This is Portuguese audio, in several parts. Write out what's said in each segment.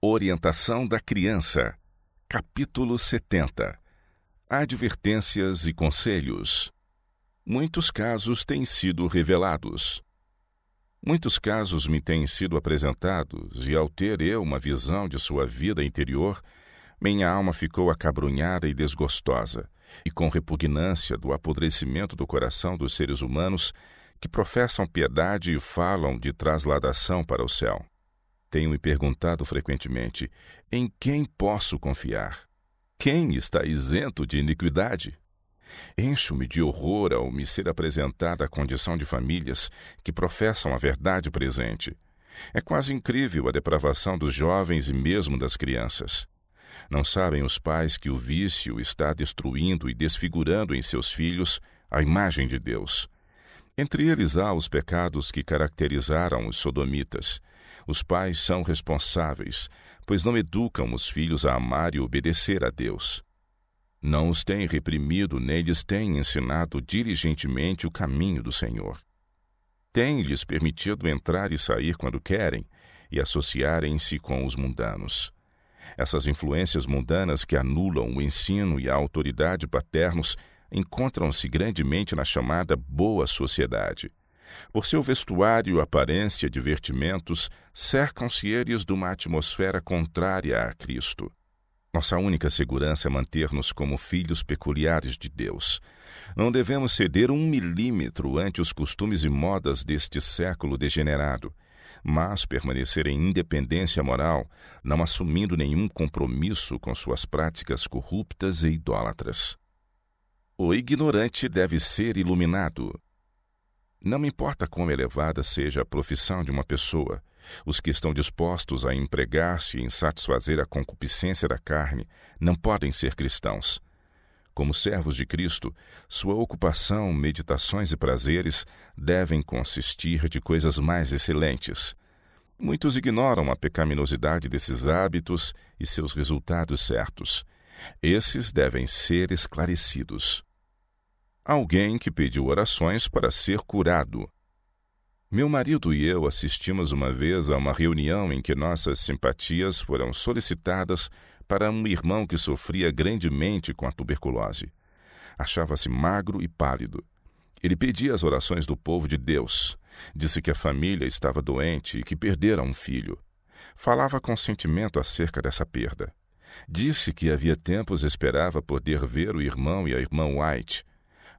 Orientação da criança. Capítulo 70. Advertências e conselhos. Muitos casos têm sido revelados. Muitos casos me têm sido apresentados, e ao ter eu uma visão de sua vida interior, minha alma ficou acabrunhada e desgostosa, e com repugnância do apodrecimento do coração dos seres humanos que professam piedade e falam de trasladação para o céu. Tenho me perguntado frequentemente, em quem posso confiar? Quem está isento de iniquidade? Encho-me de horror ao me ser apresentada a condição de famílias que professam a verdade presente. É quase incrível a depravação dos jovens e mesmo das crianças. Não sabem os pais que o vício está destruindo e desfigurando em seus filhos a imagem de Deus. Entre eles há os pecados que caracterizaram os sodomitas. Os pais são responsáveis, pois não educam os filhos a amar e obedecer a Deus. Não os têm reprimido nem lhes têm ensinado diligentemente o caminho do Senhor. Têm-lhes permitido entrar e sair quando querem e associarem-se com os mundanos. Essas influências mundanas que anulam o ensino e a autoridade paternos encontram-se grandemente na chamada boa sociedade. Por seu vestuário e aparência de divertimentos, cercam-se eles de uma atmosfera contrária a Cristo. Nossa única segurança é manter-nos como filhos peculiares de Deus. Não devemos ceder 1 milímetro ante os costumes e modas deste século degenerado, mas permanecer em independência moral, não assumindo nenhum compromisso com suas práticas corruptas e idólatras. O ignorante deve ser iluminado. Não me importa quão elevada seja a profissão de uma pessoa, os que estão dispostos a empregar-se em satisfazer a concupiscência da carne não podem ser cristãos. Como servos de Cristo, sua ocupação, meditações e prazeres devem consistir de coisas mais excelentes. Muitos ignoram a pecaminosidade desses hábitos e seus resultados certos. Esses devem ser esclarecidos. Alguém que pediu orações para ser curado. Meu marido e eu assistimos uma vez a uma reunião em que nossas simpatias foram solicitadas para um irmão que sofria grandemente com a tuberculose. Achava-se magro e pálido. Ele pedia as orações do povo de Deus. Disse que a família estava doente e que perdera um filho. Falava com sentimento acerca dessa perda. Disse que havia tempos esperava poder ver o irmão e a irmã White.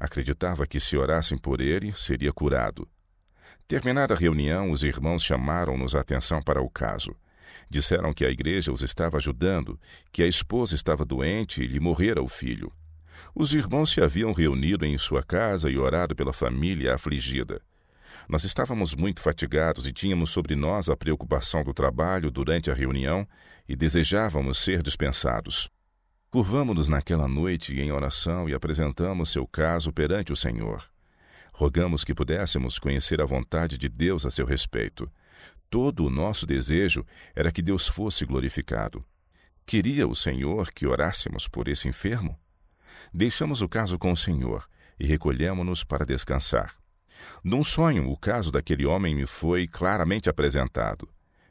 Acreditava que se orassem por ele, seria curado. Terminada a reunião, os irmãos chamaram-nos a atenção para o caso. Disseram que a igreja os estava ajudando, que a esposa estava doente e lhe morrera o filho. Os irmãos se haviam reunido em sua casa e orado pela família afligida. Nós estávamos muito fatigados e tínhamos sobre nós a preocupação do trabalho durante a reunião e desejávamos ser dispensados. Curvamo-nos naquela noite em oração e apresentamos seu caso perante o Senhor. Rogamos que pudéssemos conhecer a vontade de Deus a seu respeito. Todo o nosso desejo era que Deus fosse glorificado. Queria o Senhor que orássemos por esse enfermo? Deixamos o caso com o Senhor e recolhemo-nos para descansar. Num sonho, o caso daquele homem me foi claramente apresentado.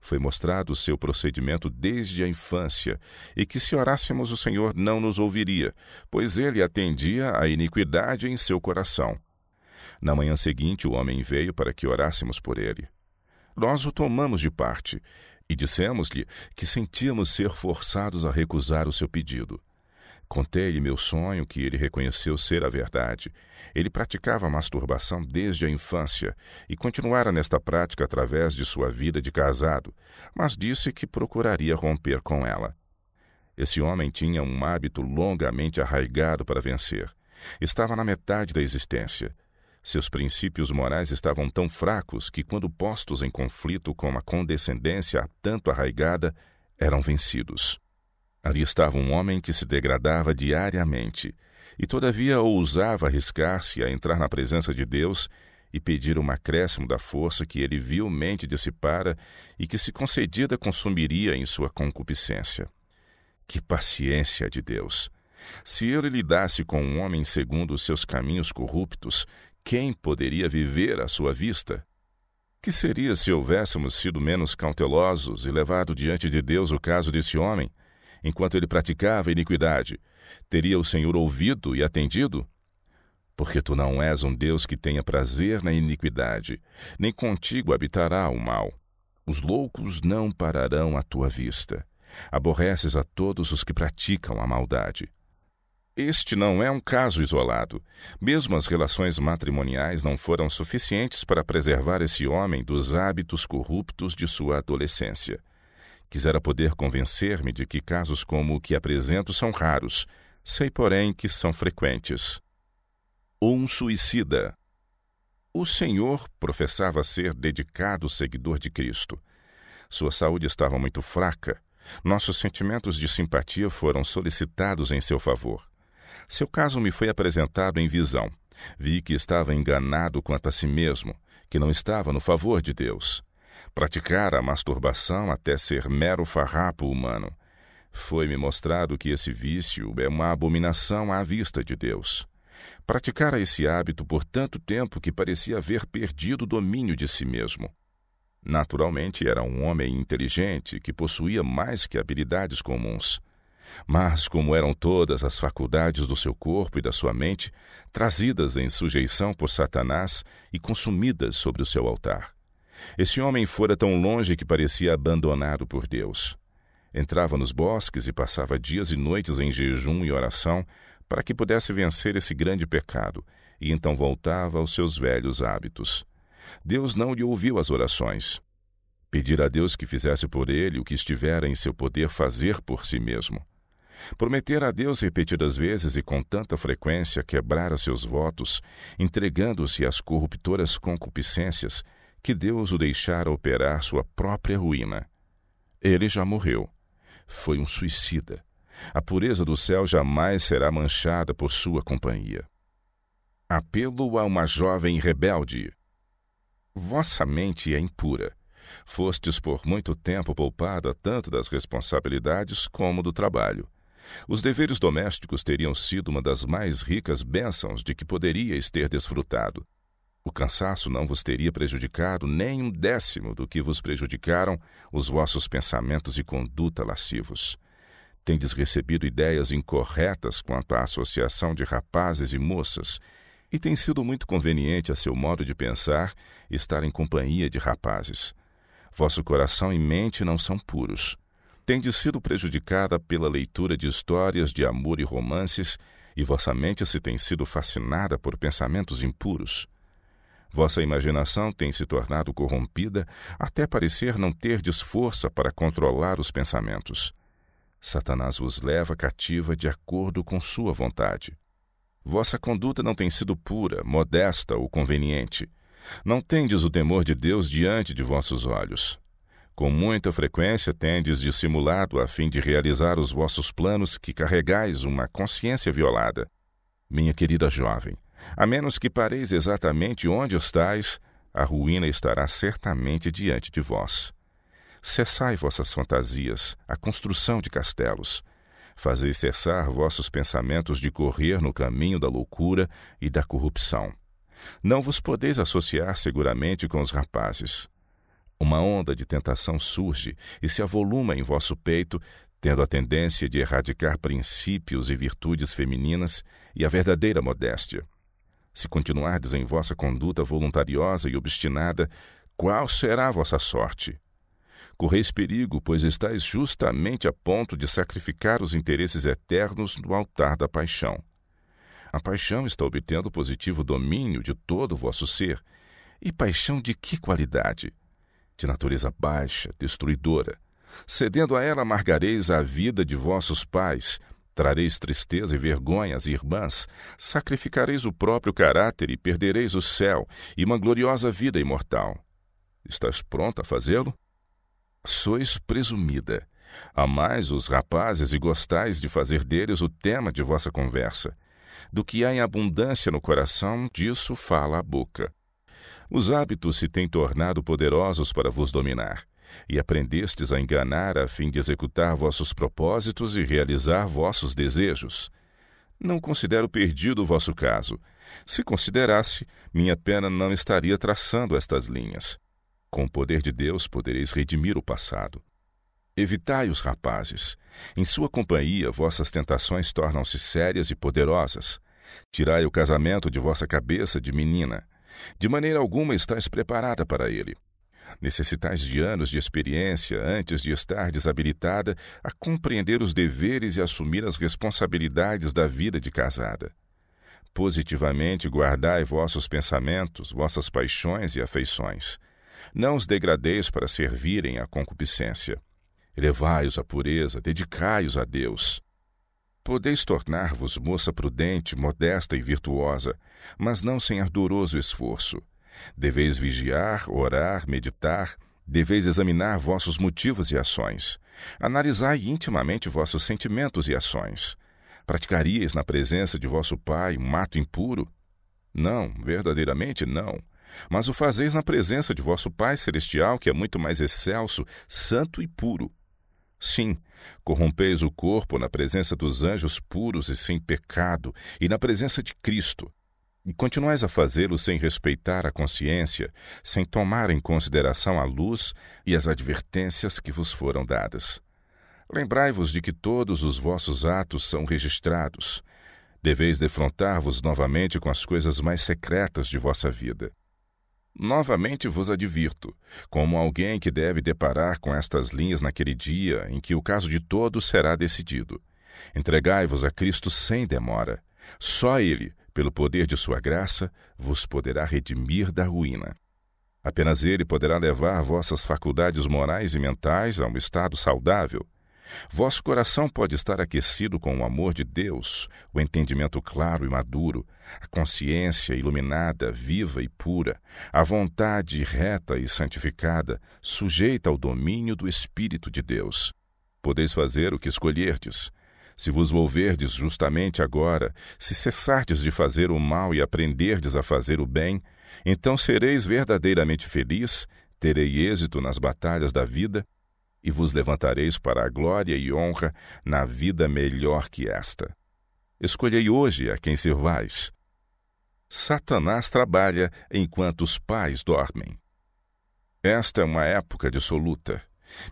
Foi mostrado o seu procedimento desde a infância, e que se orássemos o Senhor não nos ouviria, pois ele atendia à iniquidade em seu coração. Na manhã seguinte, o homem veio para que orássemos por ele. Nós o tomamos de parte, e dissemos-lhe que sentíamos ser forçados a recusar o seu pedido. Contei-lhe meu sonho, que ele reconheceu ser a verdade. Ele praticava masturbação desde a infância e continuara nesta prática através de sua vida de casado, mas disse que procuraria romper com ela. Esse homem tinha um hábito longamente arraigado para vencer. Estava na metade da existência. Seus princípios morais estavam tão fracos que, quando postos em conflito com a condescendência tanto arraigada, eram vencidos. Ali estava um homem que se degradava diariamente, e todavia ousava arriscar-se a entrar na presença de Deus e pedir um acréscimo da força que ele vilmente dissipara e que, se concedida, consumiria em sua concupiscência. Que paciência de Deus! Se ele lidasse com um homem segundo os seus caminhos corruptos, quem poderia viver à sua vista? Que seria se houvéssemos sido menos cautelosos e levado diante de Deus o caso desse homem, enquanto ele praticava a iniquidade? Teria o Senhor ouvido e atendido? Porque tu não és um Deus que tenha prazer na iniquidade, nem contigo habitará o mal. Os loucos não pararão à tua vista. Aborreces a todos os que praticam a maldade. Este não é um caso isolado. Mesmo as relações matrimoniais não foram suficientes para preservar esse homem dos hábitos corruptos de sua adolescência. Quisera poder convencer-me de que casos como o que apresento são raros. Sei, porém, que são frequentes. Um suicida. O senhor professava ser dedicado seguidor de Cristo. Sua saúde estava muito fraca. Nossos sentimentos de simpatia foram solicitados em seu favor. Seu caso me foi apresentado em visão. Vi que estava enganado quanto a si mesmo, que não estava no favor de Deus. Praticara a masturbação até ser mero farrapo humano. Foi-me mostrado que esse vício é uma abominação à vista de Deus. Praticara esse hábito por tanto tempo que parecia haver perdido o domínio de si mesmo. Naturalmente, era um homem inteligente que possuía mais que habilidades comuns. Mas, como eram todas as faculdades do seu corpo e da sua mente trazidas em sujeição por Satanás e consumidas sobre o seu altar, esse homem fora tão longe que parecia abandonado por Deus. Entrava nos bosques e passava dias e noites em jejum e oração para que pudesse vencer esse grande pecado, e então voltava aos seus velhos hábitos. Deus não lhe ouviu as orações. Pedir a Deus que fizesse por ele o que estivera em seu poder fazer por si mesmo. Prometer a Deus repetidas vezes e com tanta frequência quebrara seus votos, entregando-se às corruptoras concupiscências, que Deus o deixara operar sua própria ruína. Ele já morreu. Foi um suicida. A pureza do céu jamais será manchada por sua companhia. Apelo a uma jovem rebelde. Vossa mente é impura. Fostes por muito tempo poupada tanto das responsabilidades como do trabalho. Os deveres domésticos teriam sido uma das mais ricas bênçãos de que poderíeis ter desfrutado. O cansaço não vos teria prejudicado nem 1/10 do que vos prejudicaram os vossos pensamentos e conduta lascivos. Tendes recebido ideias incorretas quanto à associação de rapazes e moças, e tem sido muito conveniente a seu modo de pensar estar em companhia de rapazes. Vosso coração e mente não são puros. Tendes sido prejudicada pela leitura de histórias de amor e romances, e vossa mente se tem sido fascinada por pensamentos impuros. Vossa imaginação tem se tornado corrompida até parecer não terdes força para controlar os pensamentos. Satanás vos leva cativa de acordo com sua vontade. Vossa conduta não tem sido pura, modesta ou conveniente. Não tendes o temor de Deus diante de vossos olhos. Com muita frequência tendes dissimulado a fim de realizar os vossos planos que carregais uma consciência violada. Minha querida jovem, a menos que pareis exatamente onde estáis, a ruína estará certamente diante de vós. Cessai vossas fantasias, a construção de castelos. Fazei cessar vossos pensamentos de correr no caminho da loucura e da corrupção. Não vos podeis associar seguramente com os rapazes. Uma onda de tentação surge e se avoluma em vosso peito, tendo a tendência de erradicar princípios e virtudes femininas e a verdadeira modéstia. Se continuardes em vossa conduta voluntariosa e obstinada, qual será a vossa sorte? Correis perigo, pois estáis justamente a ponto de sacrificar os interesses eternos no altar da paixão. A paixão está obtendo positivo domínio de todo o vosso ser. E paixão de que qualidade? De natureza baixa, destruidora. Cedendo a ela, amargareis a vida de vossos pais, trareis tristeza e vergonha às irmãs, sacrificareis o próprio caráter e perdereis o céu e uma gloriosa vida imortal. Estás pronta a fazê-lo? Sois presumida. Amais os rapazes e gostais de fazer deles o tema de vossa conversa. Do que há em abundância no coração, disso fala a boca. Os hábitos se têm tornado poderosos para vos dominar, e aprendestes a enganar a fim de executar vossos propósitos e realizar vossos desejos. Não considero perdido o vosso caso. Se considerasse, minha pena não estaria traçando estas linhas. Com o poder de Deus podereis redimir o passado. Evitai os rapazes. Em sua companhia vossas tentações tornam-se sérias e poderosas. Tirai o casamento de vossa cabeça de menina. De maneira alguma estáis preparada para ele. Necessitais de anos de experiência antes de estar desabilitada a compreender os deveres e assumir as responsabilidades da vida de casada. Positivamente guardai vossos pensamentos, vossas paixões e afeições. Não os degradeis para servirem à concupiscência. Elevai-os à pureza, dedicai-os a Deus. Podeis tornar-vos moça prudente, modesta e virtuosa, mas não sem ardoroso esforço. Deveis vigiar, orar, meditar, deveis examinar vossos motivos e ações. Analisai intimamente vossos sentimentos e ações. Praticaríeis na presença de vosso pai um ato impuro? Não, verdadeiramente não. Mas o fazeis na presença de vosso Pai Celestial, que é muito mais excelso, santo e puro. Sim, corrompeis o corpo na presença dos anjos puros e sem pecado, e na presença de Cristo. E continuais a fazê-lo sem respeitar a consciência, sem tomar em consideração a luz e as advertências que vos foram dadas. Lembrai-vos de que todos os vossos atos são registrados. Deveis defrontar-vos novamente com as coisas mais secretas de vossa vida. Novamente vos advirto, como alguém que deve deparar com estas linhas naquele dia em que o caso de todos será decidido. Entregai-vos a Cristo sem demora. Só Ele, pelo poder de sua graça, vos poderá redimir da ruína. Apenas Ele poderá levar vossas faculdades morais e mentais a um estado saudável. Vosso coração pode estar aquecido com o amor de Deus, o entendimento claro e maduro, a consciência iluminada, viva e pura, a vontade reta e santificada, sujeita ao domínio do Espírito de Deus. Podeis fazer o que escolherdes. Se vos volverdes justamente agora, se cessardes de fazer o mal e aprenderdes a fazer o bem, então sereis verdadeiramente feliz, terei êxito nas batalhas da vida, e vos levantareis para a glória e honra na vida melhor que esta. Escolhei hoje a quem servais. Satanás trabalha enquanto os pais dormem. Esta é uma época dissoluta.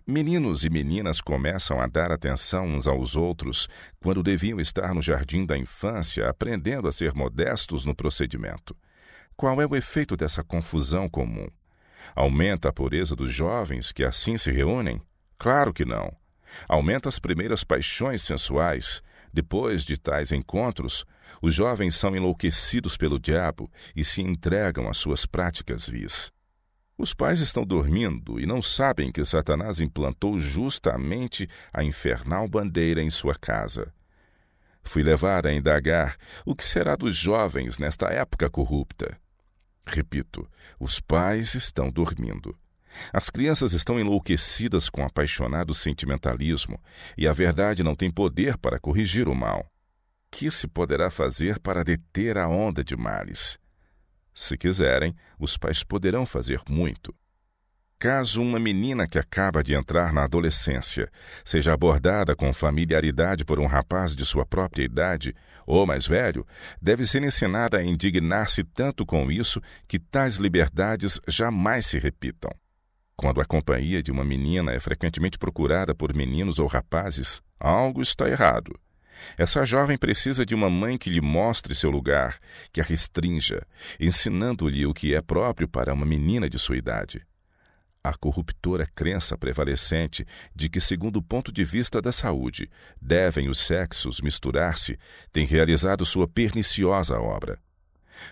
Meninos e meninas começam a dar atenção uns aos outros quando deviam estar no jardim da infância aprendendo a ser modestos no procedimento. Qual é o efeito dessa confusão comum? Aumenta a pureza dos jovens que assim se reúnem? Claro que não. Aumenta as primeiras paixões sensuais. Depois de tais encontros, os jovens são enlouquecidos pelo diabo e se entregam às suas práticas vis. Os pais estão dormindo e não sabem que Satanás implantou justamente a infernal bandeira em sua casa. Fui levar a indagar o que será dos jovens nesta época corrupta. Repito, os pais estão dormindo. As crianças estão enlouquecidas com apaixonado sentimentalismo e a verdade não tem poder para corrigir o mal. Que se poderá fazer para deter a onda de males? Se quiserem, os pais poderão fazer muito. Caso uma menina que acaba de entrar na adolescência seja abordada com familiaridade por um rapaz de sua própria idade ou mais velho, deve ser ensinada a indignar-se tanto com isso que tais liberdades jamais se repitam. Quando a companhia de uma menina é frequentemente procurada por meninos ou rapazes, algo está errado. Essa jovem precisa de uma mãe que lhe mostre seu lugar, que a restrinja, ensinando-lhe o que é próprio para uma menina de sua idade. A corruptora crença prevalecente de que, segundo o ponto de vista da saúde, devem os sexos misturar-se, tem realizado sua perniciosa obra.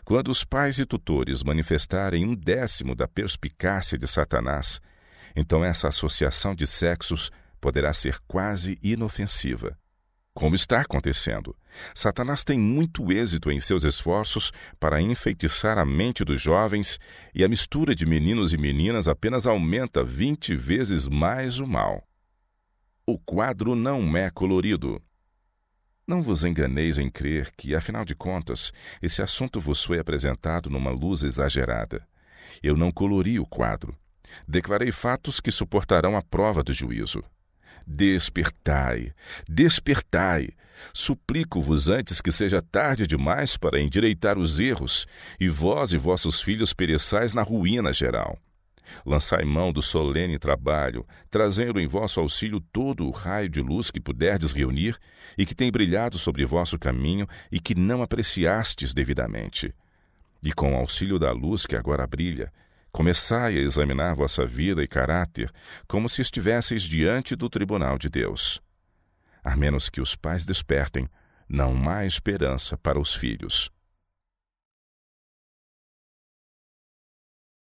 Quando os pais e tutores manifestarem 1/10 da perspicácia de Satanás, então essa associação de sexos poderá ser quase inofensiva. Como está acontecendo, Satanás tem muito êxito em seus esforços para enfeitiçar a mente dos jovens e a mistura de meninos e meninas apenas aumenta 20 vezes mais o mal. O quadro não é colorido. Não vos enganeis em crer que, afinal de contas, esse assunto vos foi apresentado numa luz exagerada. Eu não colori o quadro. Declarei fatos que suportarão a prova do juízo. Despertai, despertai! Suplico-vos antes que seja tarde demais para endireitar os erros, e vós e vossos filhos pereçais na ruína geral. Lançai mão do solene trabalho, trazendo em vosso auxílio todo o raio de luz que puderdes reunir e que tem brilhado sobre vosso caminho e que não apreciastes devidamente. E com o auxílio da luz que agora brilha, começai a examinar vossa vida e caráter como se estivesseis diante do tribunal de Deus. A menos que os pais despertem, não há esperança para os filhos.